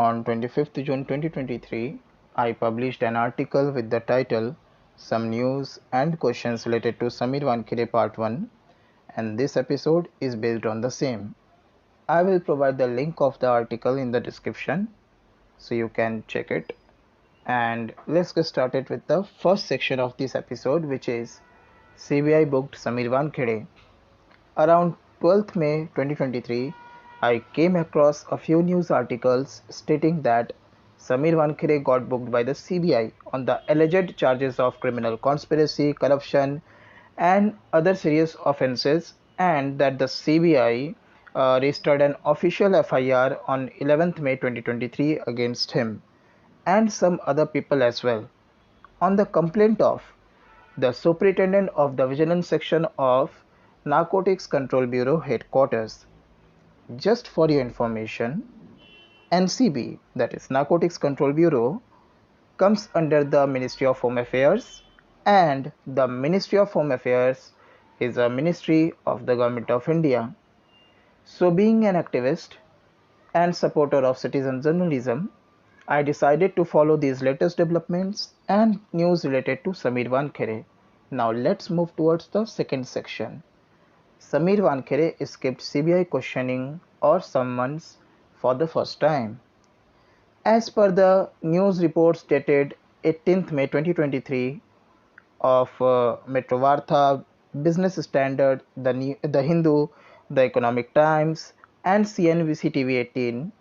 On 25th June 2023, I published an article with the title Some News and Questions Related to Sameer Wankhede Part 1, and this episode is based on the same. I will provide the link of the article in the description so you can check it. And let's get started with the first section of this episode, which is CBI booked Sameer Wankhede. Around 12th May 2023, I came across a few news articles stating that Sameer Wankhede got booked by the CBI on the alleged charges of criminal conspiracy, corruption, and other serious offences, and that the CBI registered an official FIR on 11th May 2023 against him and some other people as well, on the complaint of the Superintendent of the Vigilance Section of Narcotics Control Bureau Headquarters. Just for your information, NCB, that is Narcotics Control Bureau, comes under the Ministry of Home Affairs, and the Ministry of Home Affairs is a ministry of the Government of India. So, being an activist and supporter of citizen journalism, I decided to follow these latest developments and news related to Sameer Wankhede. Now let's move towards the second section. Sameer Wankhede escaped CBI questioning or summons for the first time. As per the news reports dated 18th May 2023 of Metro Vartha, Business Standard, the Hindu, the Economic Times, and CNBC TV 18,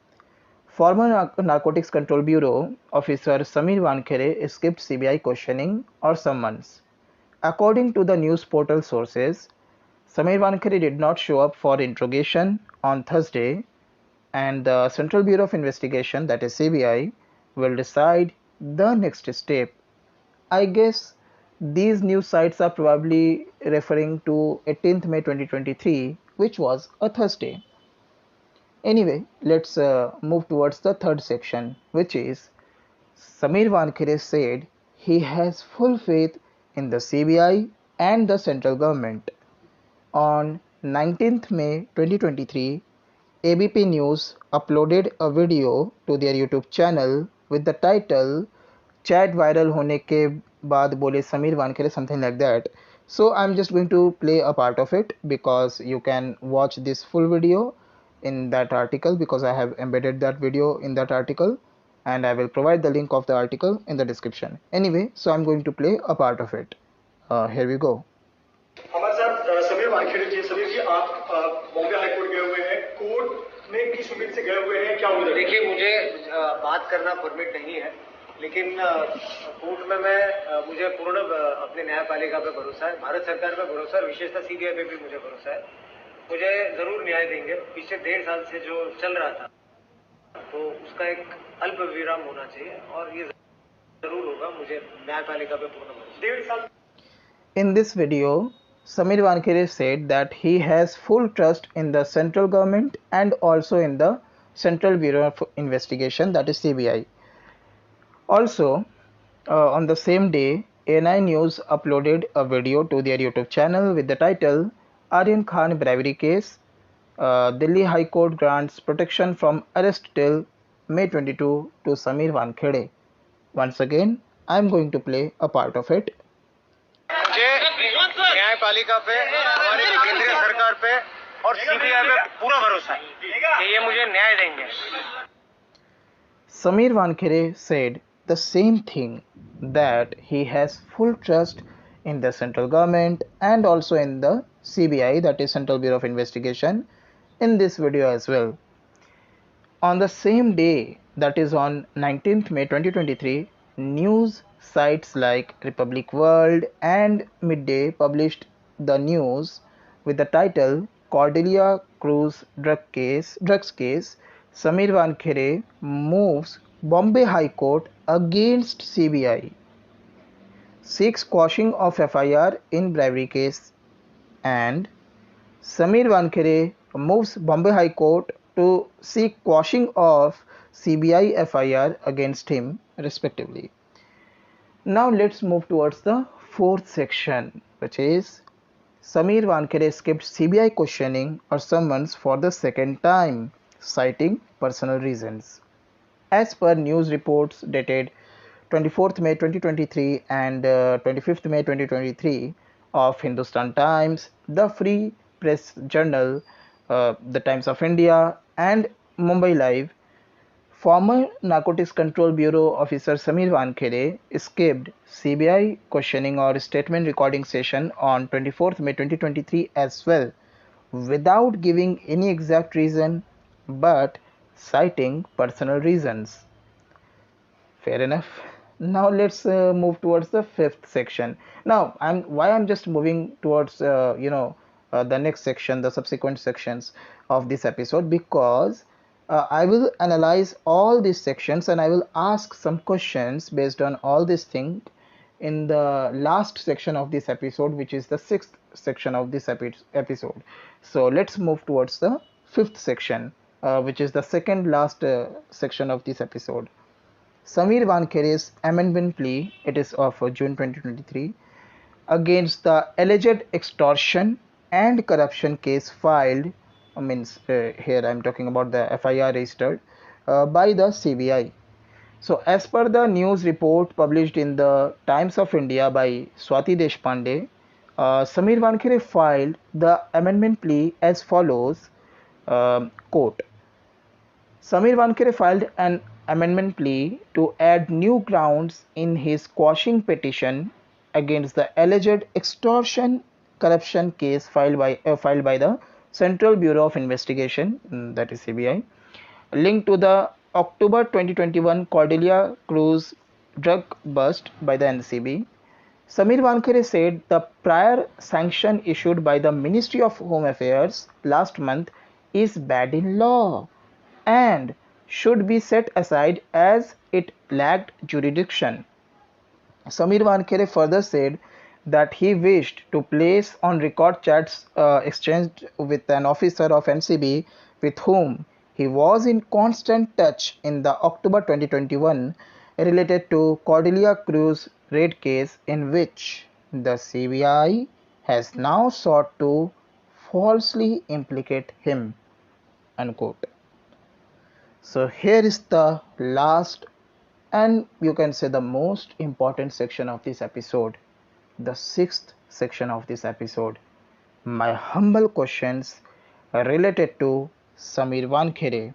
former Narcotics Control Bureau officer Sameer Wankhede escaped CBI questioning or summons. According to the news portal sources, Sameer Wankhede did not show up for interrogation on Thursday, and the Central Bureau of Investigation, that is CBI, will decide the next step. I guess these news sites are probably referring to 18th May 2023, which was a Thursday. Anyway, let's move towards the third section, which is Sameer Wankhede said he has full faith in the CBI and the central government. On 19th May 2023, ABP News uploaded a video to their YouTube channel with the title "Chat viral होने के बाद बोले Sameer Wankhede," something like that. So I'm just going to play a part of it because you can watch this full video in that article, because I have embedded that video in that article, and I will provide the link of the article in the description. Anyway, so I'm going to play a part of it. Here we go. हमारे साथ समीर वानखेड़े जी। समीर जी, आप Bombay high court गए हुए हैं, court में किस उम्मीद से गए हुए हैं, क्या उम्मीद? देखिए, मुझे बात करना परमिट नहीं है, लेकिन कोर्ट में मुझे पूर्ण अपने न्यायपालिका पे भरोसा है, भारत सरकार पे भरोसा है, विशेषतः सीबीआई पे भी मुझे भरोसा है। मुझे जरूर न्याय देंगे। पिछले 1.5 साल से जो चल रहा था, तो उसका एक अल्प विराम होना चाहिए और ये जरूर होगा। मुझे न्यायपालिका पे पूर्ण भरोसा। 1.5 साल। In this video, Sameer Wankhede said that he has full trust in the central government and also in the Central Bureau of Investigation, that is CBI. Also, on the same day, A9 News uploaded a video to their YouTube channel with the title Aryan Khan bribery case. Delhi High Court grants protection from arrest till May 22 to Sameer Wankhede. Once again, I am going to play a part of it. न्यायपालिका पे, हमारी केंद्रीय सरकार पे और CBI पे पूरा भरोसा है कि ये मुझे न्याय देंगे. Sameer Wankhede said the same thing, that he has full trust in the central government and also in the CBI, that is Central Bureau of Investigation, in this video as well. On the same day, that is on 19th May 2023, news sites like Republic World and Midday published the news with the title Cordelia Cruz drugs case, Sameer Wankhede moves Bombay High Court against CBI, seeks quashing of FIR in bribery case, and Sameer Wankhede moves Bombay High Court to seek quashing of CBI FIR against him, respectively. Now let's move towards the fourth section, which is Sameer Wankhede skipped CBI questioning or summons for the second time, citing personal reasons. As per news reports dated 24th May 2023 and 25th May 2023 of Hindustan Times, the Free Press Journal, the Times of India, and Mumbai Live, former Narcotics Control Bureau officer Sameer Wankhede escaped CBI questioning or statement recording session on 24th May 2023 as well, without giving any exact reason but citing personal reasons. Fair enough. Now let's move towards the fifth section. Now, I'm just moving towards the next section, the subsequent sections of this episode, because I will analyze all these sections and I will ask some questions based on all these things in the last section of this episode, which is the sixth section of this episode. So let's move towards the fifth section, which is the second last section of this episode. Sameer Wankhede's amendment plea, it is of June 2023, against the alleged extortion and corruption case filed, here I am talking about the FIR registered by the CBI. So, as per the news report published in the Times of India by Swati Deshpande, Sameer Wankhede filed the amendment plea as follows, quote, Sameer Wankhede filed an amendment plea to add new grounds in his quashing petition against the alleged extortion corruption case filed by the Central Bureau of Investigation, that is CBI, linked to the October 2021 Cordelia Cruise drug bust by the NCB. Sameer Wankhede said the prior sanction issued by the Ministry of Home Affairs last month is bad in law and should be set aside as it lacked jurisdiction. Sameer Wankhede further said that he wished to place on record chats exchanged with an officer of NCB with whom he was in constant touch in the October 2021 related to Cordelia Cruise raid case, in which the CBI has now sought to falsely implicate him. Unquote. So here is the last and you can say the most important section of this episode, the sixth section of this episode. My humble questions related to Sameer Wankhede.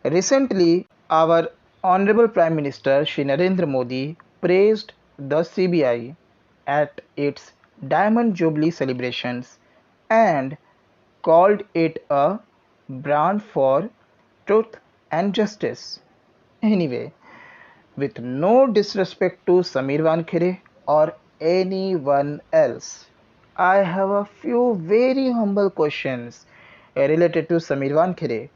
Recently, our Honorable Prime Minister Shri Narendra Modi praised the CBI at its Diamond Jubilee celebrations and called it a brand for truth and justice. Anyway, with no disrespect to Sameer Wankhede or anyone else, I have a few very humble questions related to Sameer Wankhede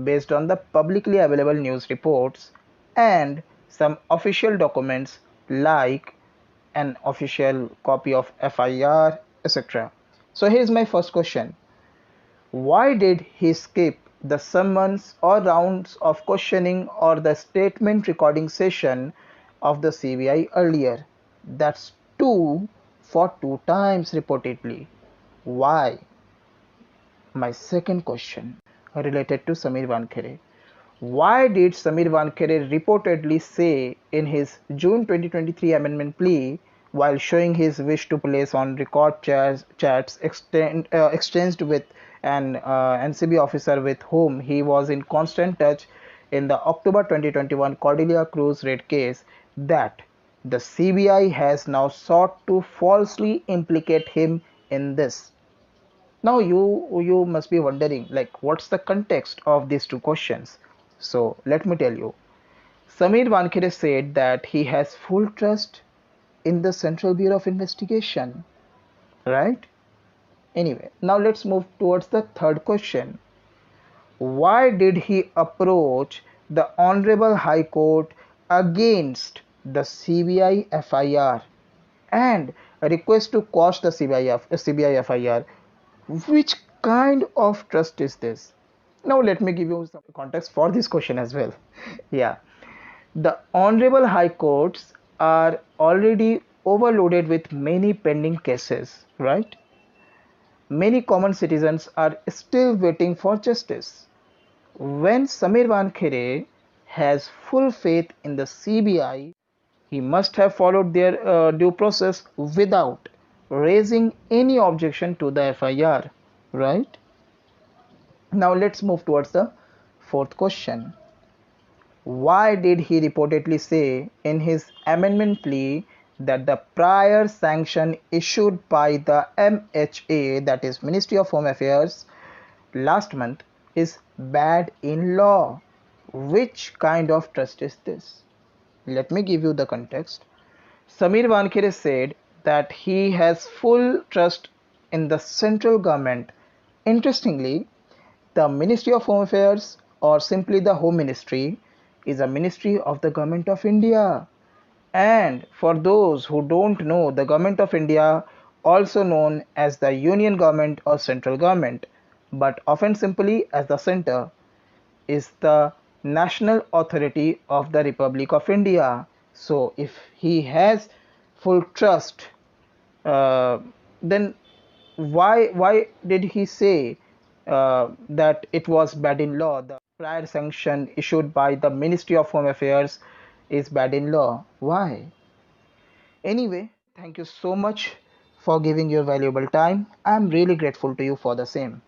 based on the publicly available news reports and some official documents like an official copy of FIR, etc. So here's my first question. Why did he skip the summons or rounds of questioning or the statement recording session of the CBI earlier? That's two for two times reportedly. Why? My second question related to Sameer Wankhede. Why did Sameer Wankhede reportedly say in his June 2023 amendment plea, while showing his wish to place on record chats exchanged with an NCB officer with whom he was in constant touch in the October 2021 Cordelia Cruise raid case, that the CBI has now sought to falsely implicate him in this? Now you must be wondering, like, what's the context of these two questions? So let me tell you. Sameer Wankhede said that he has full trust in the Central Bureau of Investigation, right? Anyway, now let's move towards the third question. Why did he approach the Honorable High Court against the CBI FIR and request to quash the CBI FIR? Which kind of trust is this? Now let me give you some context for this question as well. Yeah, the Honorable High Courts are already overloaded with many pending cases, right? Many common citizens are still waiting for justice. When Sameer Wankhede has full faith in the CBI, he must have followed their due process without raising any objection to the FIR, right? Now let's move towards the fourth question. Why did he reportedly say in his amendment plea that the prior sanction issued by the MHA, that is Ministry of Home Affairs, last month is bad in law? Which kind of trust is this? Let me give you the context. Sameer Wankhede said that he has full trust in the central government. Interestingly, the Ministry of Home Affairs, or simply the Home Ministry, is a ministry of the Government of India. And for those who don't know, the Government of India, also known as the Union Government or Central Government, but often simply as the Center, is the national authority of the Republic of India. So if he has full trust, uh, then why did he say that it was bad in law? The prior sanction issued by the Ministry of Home Affairs is bad in law. Why? Anyway, thank you so much for giving your valuable time. I'm really grateful to you for the same.